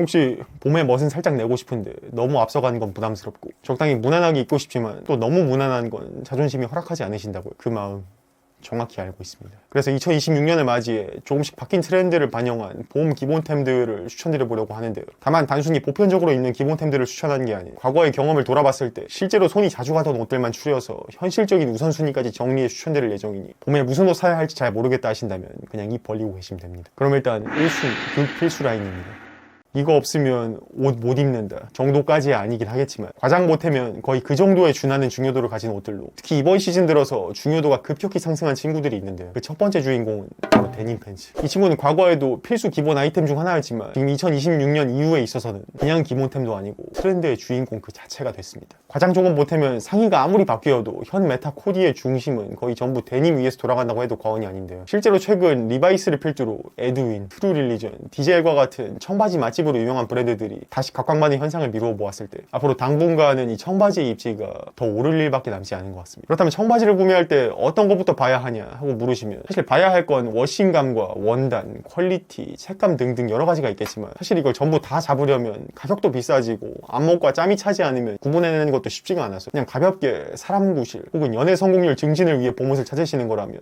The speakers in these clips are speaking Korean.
혹시 봄에 멋은 살짝 내고 싶은데 너무 앞서가는 건 부담스럽고 적당히 무난하게 입고 싶지만 또 너무 무난한 건 자존심이 허락하지 않으신다고요. 그 마음 정확히 알고 있습니다. 그래서 2026년을 맞이해 조금씩 바뀐 트렌드를 반영한 봄 기본템들을 추천드려보려고 하는데요. 다만 단순히 보편적으로 입는 기본템들을 추천하는 게 아니에요. 과거의 경험을 돌아봤을 때 실제로 손이 자주 가던 옷들만 추려서 현실적인 우선순위까지 정리해 추천드릴 예정이니 봄에 무슨 옷 사야 할지 잘 모르겠다 하신다면 그냥 입 벌리고 계시면 됩니다. 그럼 일단 1순위 극필수 라인입니다. 이거 없으면 옷 못 입는다 정도까지 아니긴 하겠지만 과장 못하면 거의 그 정도에 준하는 중요도를 가진 옷들로 특히 이번 시즌 들어서 중요도가 급격히 상승한 친구들이 있는데요. 그 첫 번째 주인공은 바로 데님 팬츠. 이 친구는 과거에도 필수 기본 아이템 중 하나였지만 지금 2026년 이후에 있어서는 그냥 기본템도 아니고 트렌드의 주인공 그 자체가 됐습니다. 과장 조금 못하면 상의가 아무리 바뀌어도 현 메타 코디의 중심은 거의 전부 데님 위에서 돌아간다고 해도 과언이 아닌데요. 실제로 최근 리바이스를 필두로 에드윈, 트루 릴리전, 디젤과 같은 청바지 맛집으로 유명한 브랜드들이 다시 각광받는 현상을 미루어 보았을 때 앞으로 당분간은 이 청바지의 입지가 더 오를 일밖에 남지 않은 것 같습니다. 그렇다면 청바지를 구매할 때 어떤 것부터 봐야 하냐 하고 물으시면 사실 봐야 할 건 워싱감과 원단, 퀄리티, 색감 등등 여러 가지가 있겠지만 사실 이걸 전부 다 잡으려면 가격도 비싸지고 안목과 짬이 차지 않으면 구분해내는 것도 쉽지가 않아서 그냥 가볍게 사람 구실 혹은 연애 성공률 증진을 위해 봄옷을 찾으시는 거라면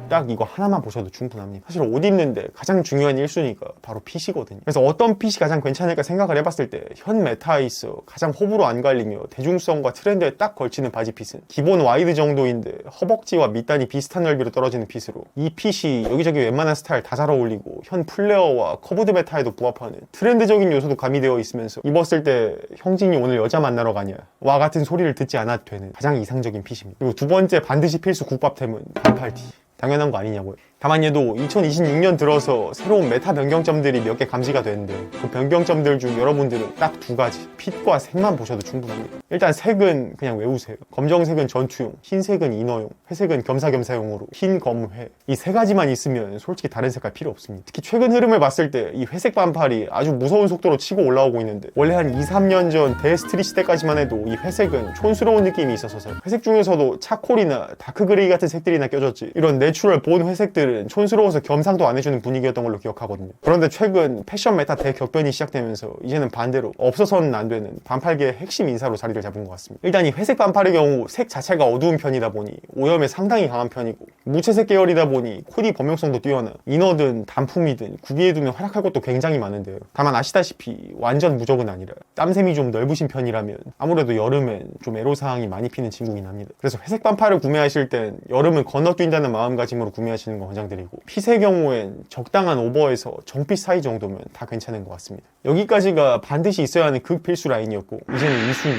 딱 이거 하나만 보셔도 충분합니다. 사실 옷 입는데 가장 중요한 1순위가 바로 핏이거든요. 그래서 어떤 핏이 가장 괜찮을까 생각을 해봤을 때 현 메타에 있어 가장 호불호 안 갈리며 대중성과 트렌드에 딱 걸치는 바지 핏은 기본 와이드 정도인데 허벅지와 밑단이 비슷한 넓이로 떨어지는 핏으로 이 핏이 여기저기 웬만한 스타일 다 잘 어울리고 현 플레어와 커브드 메타에도 부합하는 트렌드적인 요소도 가미되어 있으면서 입었을 때 형진이 오늘 여자 만나러 가냐 와 같은 소리를 듣지 않아도 되는 가장 이상적인 핏입니다. 그리고 두 번째 반드시 필수 국밥템은 반팔티. 당연한 거 아니냐고요. 다만 얘도 2026년 들어서 새로운 메타 변경점들이 몇 개 감지가 되는데 그 변경점들 중 여러분들은 딱 두 가지 핏과 색만 보셔도 충분합니다. 일단 색은 그냥 외우세요. 검정색은 전투용, 흰색은 이너용, 회색은 겸사겸사용으로 흰, 검, 회 이 세 가지만 있으면 솔직히 다른 색깔 필요 없습니다. 특히 최근 흐름을 봤을 때 이 회색 반팔이 아주 무서운 속도로 치고 올라오고 있는데 원래 한 2, 3년 전 데스트리 시대까지만 해도 이 회색은 촌스러운 느낌이 있었어서 회색 중에서도 차콜이나 다크그레이 같은 색들이나 껴졌지 이런 내추럴 본 회색들 촌스러워서 겸상도 안 해주는 분위기였던 걸로 기억하거든요. 그런데 최근 패션 메타 대격변이 시작되면서 이제는 반대로 없어서는 안 되는 반팔계의 핵심 인사로 자리를 잡은 것 같습니다. 일단 이 회색 반팔의 경우 색 자체가 어두운 편이다 보니 오염에 상당히 강한 편이고 무채색 계열이다 보니 코디 범용성도 뛰어나 이너든 단품이든 구비해두면 활약할 것도 굉장히 많은데요. 다만 아시다시피 완전 무적은 아니라 땀샘이 좀 넓으신 편이라면 아무래도 여름엔 좀 애로사항이 많이 피는 친구긴 합니다. 그래서 회색 반팔을 구매하실 땐 여름을 건너뛴다는 마음가짐으로 구매하시는 거 권장드리고 핏의 경우엔 적당한 오버에서 정핏 사이 정도면 다 괜찮은 것 같습니다. 여기까지가 반드시 있어야 하는 극필수 라인이었고 이제는 2순위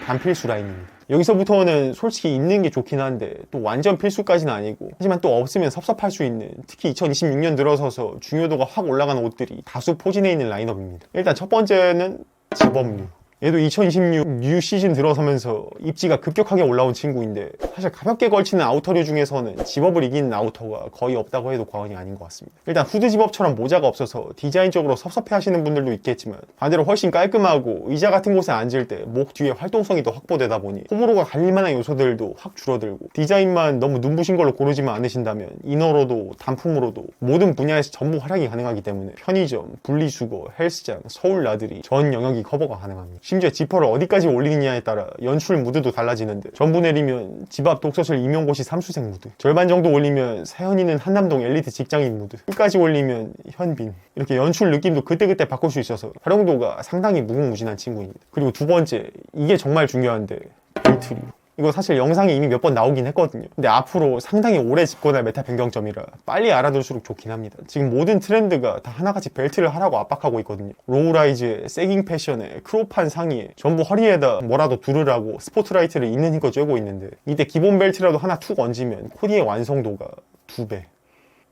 반필수 라인입니다. 여기서부터는 솔직히 있는 게 좋긴 한데 또 완전 필수까지는 아니고 하지만 또 없으면 섭섭할 수 있는 특히 2026년 들어서서 중요도가 확 올라가는 옷들이 다수 포진해 있는 라인업입니다. 일단 첫 번째는 집업류. 얘도 2026 뉴 시즌 들어서면서 입지가 급격하게 올라온 친구인데 사실 가볍게 걸치는 아우터류 중에서는 집업을 이기는 아우터가 거의 없다고 해도 과언이 아닌 것 같습니다. 일단 후드 집업처럼 모자가 없어서 디자인적으로 섭섭해 하시는 분들도 있겠지만 반대로 훨씬 깔끔하고 의자 같은 곳에 앉을 때 목 뒤에 활동성이 더 확보되다 보니 호불호가 갈릴 만한 요소들도 확 줄어들고 디자인만 너무 눈부신 걸로 고르지만 않으신다면 이너로도 단품으로도 모든 분야에서 전부 활약이 가능하기 때문에 편의점, 분리수거, 헬스장, 서울 나들이 전 영역이 커버가 가능합니다. 심지어 지퍼를 어디까지 올리느냐에 따라 연출 무드도 달라지는데 전부 내리면 집 앞 독서실 임용고시 삼수생 무드, 절반 정도 올리면 사연이는 한남동 엘리트 직장인 무드, 끝까지 올리면 현빈, 이렇게 연출 느낌도 그때그때 바꿀 수 있어서 활용도가 상당히 무궁무진한 친구입니다. 그리고 두 번째, 이게 정말 중요한데 벨트류. 이거 사실 영상이 이미 몇 번 나오긴 했거든요. 근데 앞으로 상당히 오래 집권할 메타 변경점이라 빨리 알아둘수록 좋긴 합니다. 지금 모든 트렌드가 다 하나같이 벨트를 하라고 압박하고 있거든요. 로우라이즈에 세깅 패션에 크롭한 상의에 전부 허리에다 뭐라도 두르라고 스포트라이트를 있는 힘껏 쬐고 있는데 이때 기본 벨트라도 하나 툭 얹으면 코디의 완성도가 2배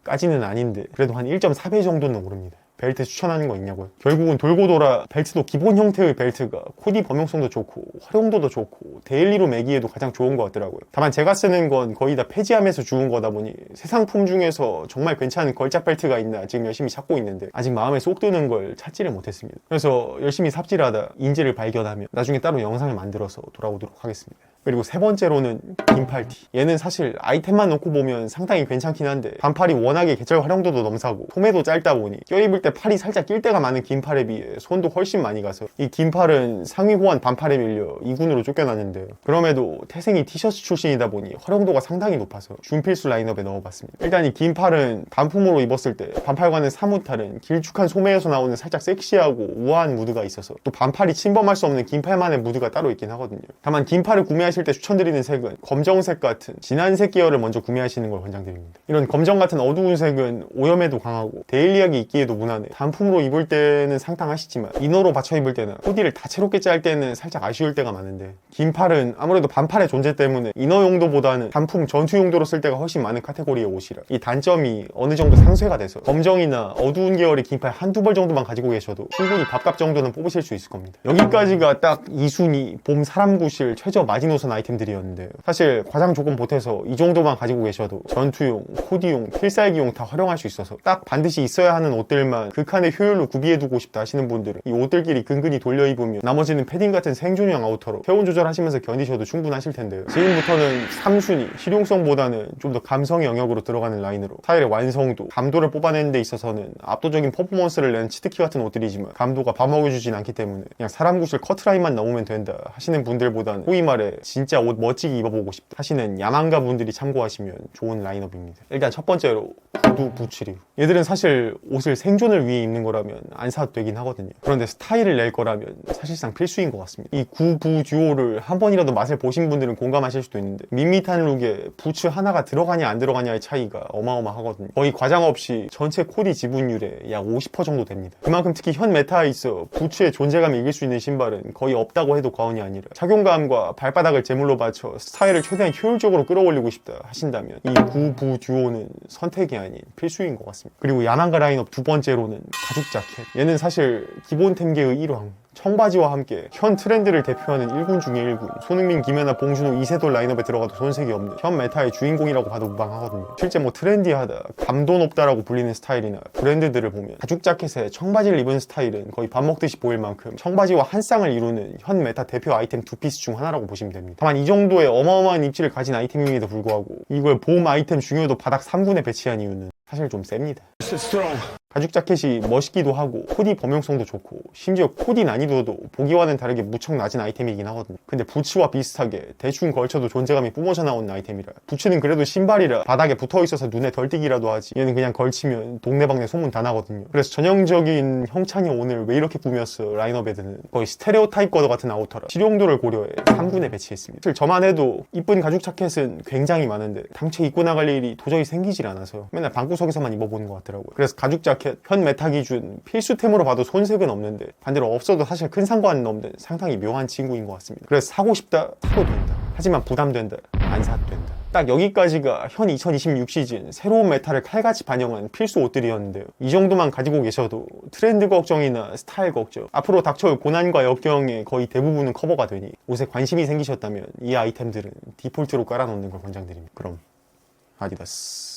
까지는 아닌데 그래도 한 1.4배 정도는 오릅니다. 벨트 추천하는 거 있냐고요? 결국은 돌고 돌아 벨트도 기본 형태의 벨트가 코디 범용성도 좋고 활용도도 좋고 데일리로 매기에도 가장 좋은 것 같더라고요. 다만 제가 쓰는 건 거의 다 폐지하면서 주운 거다 보니 새 상품 중에서 정말 괜찮은 걸작 벨트가 있나 지금 열심히 찾고 있는데 아직 마음에 쏙 드는 걸 찾지를 못했습니다. 그래서 열심히 삽질하다 인재를 발견하면 나중에 따로 영상을 만들어서 돌아오도록 하겠습니다. 그리고 세 번째로는 긴팔티. 얘는 사실 아이템만 놓고 보면 상당히 괜찮긴 한데 반팔이 워낙에 계절 활용도도 넘사고 소매도 짧다 보니 껴입을 때 팔이 살짝 낄 때가 많은 긴팔에 비해 손도 훨씬 많이 가서 이 긴팔은 상위 호환 반팔에 밀려 2군으로 쫓겨났는데요. 그럼에도 태생이 티셔츠 출신이다 보니 활용도가 상당히 높아서 준필수 라인업에 넣어봤습니다. 일단 이 긴팔은 단품으로 입었을 때 반팔과는 사뭇 다른 길쭉한 소매에서 나오는 살짝 섹시하고 우아한 무드가 있어서 또 반팔이 침범할 수 없는 긴팔만의 무드가 따로 있긴 하거든요. 다만 긴팔을 구매하실 때 추천드리는 색은 검정색 같은 진한색 계열을 먼저 구매하시는 걸 권장드립니다. 이런 검정 같은 어두운 색은 오염에도 강하고 데일리하게 입기에도 무난해 단품으로 입을 때는 상당하시지만 이너로 받쳐 입을 때나 코디를 다채롭게 짤 때는 살짝 아쉬울 때가 많은데 긴팔은 아무래도 반팔의 존재 때문에 이너 용도보다는 단품 전투 용도로 쓸 때가 훨씬 많은 카테고리의 옷이라 이 단점이 어느 정도 상쇄가 돼서 검정이나 어두운 계열의 긴팔 한두 벌 정도만 가지고 계셔도 충분히 밥값 정도는 뽑으실 수 있을 겁니다. 여기까지가 딱 2순위 봄 사람 구실 최저 마지노선 아이템들이었는데요. 사실 과장 조건 보태서 이 정도만 가지고 계셔도 전투용, 코디용, 필살기용 다 활용할 수 있어서 딱 반드시 있어야 하는 옷들만 극한의 효율로 구비해두고 싶다 하시는 분들은 이 옷들끼리 근근히 돌려 입으면 나머지는 패딩 같은 생존형 아우터로 체온 조절하시면서 견디셔도 충분하실 텐데요. 지금부터는 3순위 실용성보다는 좀 더 감성의 영역으로 들어가는 라인으로 스타일의 완성도, 감도를 뽑아내는 데 있어서는 압도적인 퍼포먼스를 내는 치트키 같은 옷들이지만 감도가 봐먹여주진 않기 때문에 그냥 사람 구실 커트라인만 넣으면 된다 하시는 분들보다는 소위 말해 진짜 옷 멋지게 입어보고 싶다 하시는 야망가 분들이 참고하시면 좋은 라인업입니다. 일단 첫 번째로 구두, 부츠류. 얘들은 사실 옷을 생존을 위해 입는 거라면 안 사도 되긴 하거든요. 그런데 스타일을 낼 거라면 사실상 필수인 것 같습니다. 이 구, 부 듀오를 한 번이라도 맛을 보신 분들은 공감하실 수도 있는데 밋밋한 룩에 부츠 하나가 들어가냐 안 들어가냐의 차이가 어마어마하거든요. 거의 과장 없이 전체 코디 지분율의 약 50% 정도 됩니다. 그만큼 특히 현 메타에 있어 부츠의 존재감을 이길 수 있는 신발은 거의 없다고 해도 과언이 아니라 착용감과 발바닥을 제물로 바쳐 스타일을 최대한 효율적으로 끌어올리고 싶다 하신다면 이 구, 부 듀오는 선택이 아닌 필수인 것 같습니다. 그리고 야망가 라인업 두 번째로는 가죽 자켓. 얘는 사실 기본템계의 일왕. 청바지와 함께 현 트렌드를 대표하는 1군 중에 1군 손흥민, 김연아, 봉준호, 이세돌 라인업에 들어가도 손색이 없는 현 메타의 주인공이라고 봐도 무방하거든요. 실제 뭐 트렌디하다, 감도 높다라고 불리는 스타일이나 브랜드들을 보면 가죽 자켓에 청바지를 입은 스타일은 거의 밥 먹듯이 보일 만큼 청바지와 한 쌍을 이루는 현 메타 대표 아이템 두 피스 중 하나라고 보시면 됩니다. 다만 이 정도의 어마어마한 입지를 가진 아이템임에도 불구하고 이걸 봄 아이템 중요도 바닥 3군에 배치한 이유는 사실 좀 셉니다. 가죽 자켓이 멋있기도 하고 코디 범용성도 좋고 심지어 코디 난이도도 보기와는 다르게 무척 낮은 아이템이긴 하거든요. 근데 부츠와 비슷하게 대충 걸쳐도 존재감이 뿜어져 나오는 아이템이라 부츠는 그래도 신발이라 바닥에 붙어있어서 눈에 덜 띄기라도 하지 얘는 그냥 걸치면 동네방네 소문 다 나거든요. 그래서 전형적인 형찬이 오늘 왜 이렇게 꾸몄어 라인업에 드는 거의 스테레오 타입 거더 같은 아우터라 실용도를 고려해 3군에 배치했습니다. 사실 저만 해도 이쁜 가죽 자켓은 굉장히 많은데 당최 입고 나갈 일이 도저히 생기질 않아서 맨날 방구석에서만 입어보는 것 같더라고요. 그래서 가죽 자켓 현 메타 기준 필수템으로 봐도 손색은 없는데 반대로 없어도 사실 큰 상관은 없는 상당히 묘한 친구인 것 같습니다. 그래서 사고 싶다? 사도 된다. 하지만 부담된다? 안 사도 된다. 딱 여기까지가 현 2026 시즌 새로운 메타를 칼같이 반영한 필수 옷들이었는데요. 이 정도만 가지고 계셔도 트렌드 걱정이나 스타일 걱정, 앞으로 닥쳐올 고난과 역경의 거의 대부분은 커버가 되니 옷에 관심이 생기셨다면 이 아이템들은 디폴트로 깔아놓는 걸 권장드립니다. 그럼 아디다스.